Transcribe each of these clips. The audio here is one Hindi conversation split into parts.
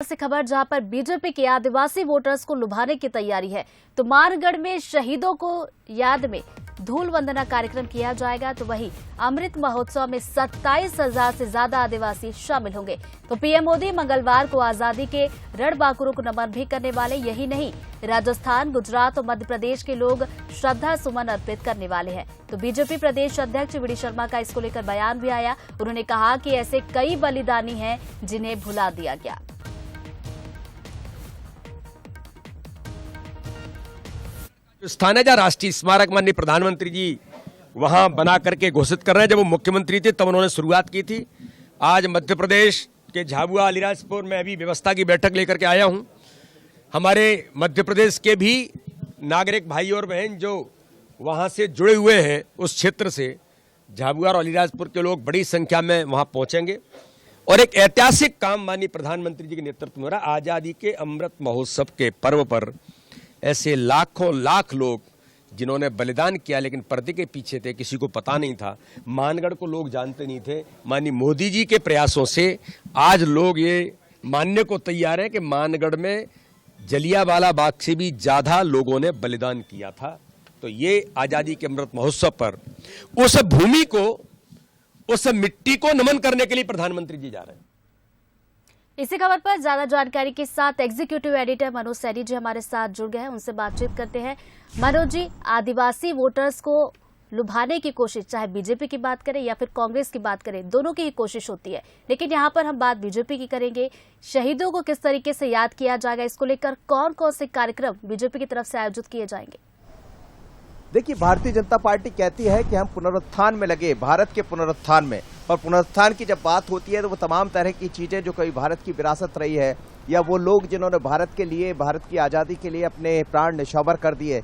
से खबर जहां पर बीजेपी के आदिवासी वोटर्स को लुभाने की तैयारी है। तो मानगढ़ में शहीदों को याद में धूल वंदना कार्यक्रम किया जाएगा। तो वहीं अमृत महोत्सव में 27,000 से ज्यादा आदिवासी शामिल होंगे। तो पीएम मोदी मंगलवार को आजादी के रणबांकुरों को नमन भी करने वाले। यही नहीं, राजस्थान, गुजरात और मध्य प्रदेश के लोग श्रद्धा सुमन अर्पित करने वाले हैं। तो बीजेपी प्रदेश अध्यक्ष वी डी शर्मा का इसको लेकर बयान भी आया। उन्होंने कहा कि ऐसे कई बलिदानी हैं जिन्हें भुला दिया गया। स्थान है जहाँ राष्ट्रीय स्मारक माननीय प्रधानमंत्री जी वहां बना करके घोषित कर रहे हैं। जब वो मुख्यमंत्री थे तब उन्होंने शुरुआत की थी। आज मध्य प्रदेश के झाबुआ अलीराजपुर में अभी व्यवस्था की बैठक लेकर के आया हूं। हमारे मध्य प्रदेश के भी नागरिक भाई और बहन जो वहां से जुड़े हुए हैं, उस क्षेत्र से झाबुआ और अलीराजपुर के लोग बड़ी संख्या में वहां पहुंचेंगे और एक ऐतिहासिक काम माननीय प्रधानमंत्री जी के नेतृत्व में रहा। आजादी के अमृत महोत्सव के पर्व पर ऐसे लाखों लाख लोग जिन्होंने बलिदान किया लेकिन पर्दे के पीछे थे, किसी को पता नहीं था, मानगढ़ को लोग जानते नहीं थे। माननीय मोदी जी के प्रयासों से आज लोग ये मानने को तैयार हैं कि मानगढ़ में जलियांवाला बाग से भी ज्यादा लोगों ने बलिदान किया था। तो ये आजादी के अमृत महोत्सव पर उस भूमि को, उस मिट्टी को नमन करने के लिए प्रधानमंत्री जी जा रहे हैं। इसी खबर पर ज्यादा जानकारी के साथ एग्जीक्यूटिव एडिटर मनोज सैनी जी हमारे साथ जुड़ गए हैं, उनसे बातचीत करते हैं। मनोज जी, आदिवासी वोटर्स को लुभाने की कोशिश, चाहे बीजेपी की बात करें या फिर कांग्रेस की बात करें, दोनों की ही कोशिश होती है, लेकिन यहाँ पर हम बात बीजेपी की करेंगे। शहीदों को किस तरीके से याद किया जाएगा, इसको लेकर कौन कौन से कार्यक्रम बीजेपी की तरफ से आयोजित किए जाएंगे? देखिए, भारतीय जनता पार्टी कहती है कि हम पुनरुत्थान में लगे, भारत के पुनरुत्थान में। और पुनरुत्थान की जब बात होती है तो वो तमाम तरह की चीजें जो कभी भारत की विरासत रही है, या वो लोग जिन्होंने भारत के लिए, भारत की आज़ादी के लिए अपने प्राण न्यौछावर कर दिए,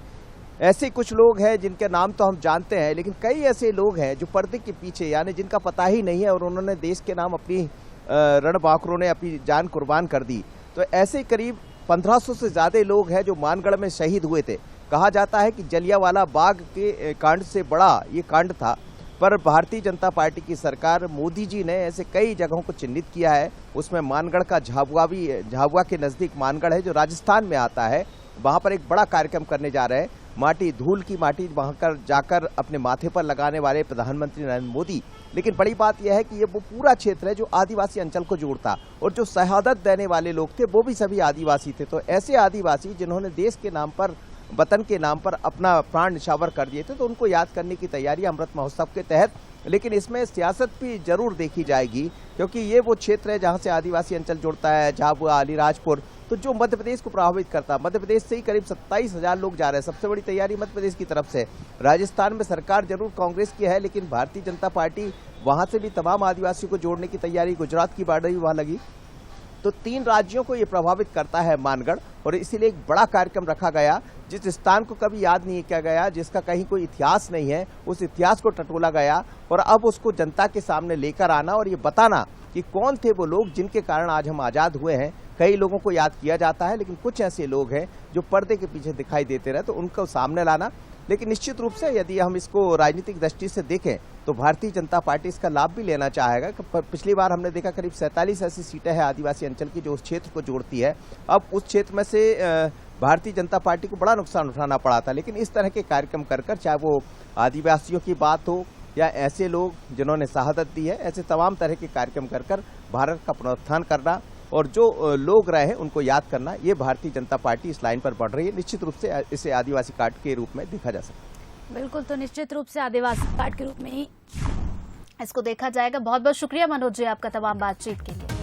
ऐसे कुछ लोग हैं जिनके नाम तो हम जानते हैं, लेकिन कई ऐसे लोग हैं जो पर्दे के पीछे, यानी जिनका पता ही नहीं है, और उन्होंने देश के नाम अपनी रणबांकुरों ने अपनी जान कुर्बान कर दी। तो ऐसे करीब 1500 से ज्यादा लोग हैं जो मानगढ़ में शहीद हुए थे। कहा जाता है कि जलियांवाला बाग के कांड से बड़ा ये कांड था, पर भारतीय जनता पार्टी की सरकार, मोदी जी ने ऐसे कई जगहों को चिन्हित किया है। उसमें मानगढ़ का झाबुआ भी, झाबुआ के नजदीक मानगढ़ है जो राजस्थान में आता है, वहां पर एक बड़ा कार्यक्रम करने जा रहे हैं। माटी, धूल की माटी वहां कर जाकर अपने माथे पर लगाने वाले प्रधानमंत्री नरेंद्र मोदी। लेकिन बड़ी बात यह है कि ये वो पूरा क्षेत्र है जो आदिवासी अंचल को जोड़ता, और जो शहादत देने वाले लोग थे वो भी सभी आदिवासी थे। तो ऐसे आदिवासी जिन्होंने देश के नाम पर, वतन के नाम पर अपना प्राण न्यौछावर कर दिए थे, तो उनको याद करने की तैयारी अमृत महोत्सव के तहत। लेकिन इसमें सियासत भी जरूर देखी जाएगी, क्योंकि ये वो क्षेत्र है जहां से आदिवासी अंचल जुड़ता है, झाबुआ, अलीराजपुर, तो जो मध्य प्रदेश को प्रभावित करता है। मध्य प्रदेश से ही करीब 27,000 लोग जा रहे हैं। सबसे बड़ी तैयारी मध्य प्रदेश की तरफ से। राजस्थान में सरकार जरूर कांग्रेस की है, लेकिन भारतीय जनता पार्टी वहां से भी तमाम आदिवासियों को जोड़ने की तैयारी, गुजरात की बॉर्डर भी वहां लगी। तो 3 राज्यों को ये प्रभावित करता है मानगढ़, और इसीलिए एक बड़ा कार्यक्रम रखा गया। जिस स्थान को कभी याद नहीं किया गया, जिसका कहीं कोई इतिहास नहीं है, उस इतिहास को टटोला गया, और अब उसको जनता के सामने लेकर आना और ये बताना कि कौन थे वो लोग जिनके कारण आज हम आजाद हुए हैं। कई लोगों को याद किया जाता है, लेकिन कुछ ऐसे लोग हैं जो पर्दे के पीछे दिखाई देते रहे, तो उनको सामने लाना। लेकिन निश्चित रूप से यदि हम इसको राजनीतिक दृष्टि से देखें तो भारतीय जनता पार्टी इसका लाभ भी लेना चाहेगा। पिछली बार हमने देखा करीब 47 ऐसी सीटें हैं आदिवासी अंचल की जो उस क्षेत्र को जोड़ती है। अब उस क्षेत्र में से भारतीय जनता पार्टी को बड़ा नुकसान उठाना पड़ा था, लेकिन इस तरह के कार्यक्रम कर कर, चाहे वो आदिवासियों की बात हो या ऐसे लोग जिन्होंने शहादत दी है, ऐसे तमाम तरह के कार्यक्रम कर कर भारत का पुनरुत्थान करना और जो लोग रहे हैं उनको याद करना, ये भारतीय जनता पार्टी इस लाइन पर बढ़ रही है। निश्चित रूप से इसे आदिवासी कार्ड के रूप में देखा जा सकता है। बिल्कुल, तो निश्चित रूप से आदिवासी कार्ड के रूप में ही इसको देखा जाएगा। बहुत बहुत शुक्रिया मनोज जी आपका तमाम बातचीत के लिए।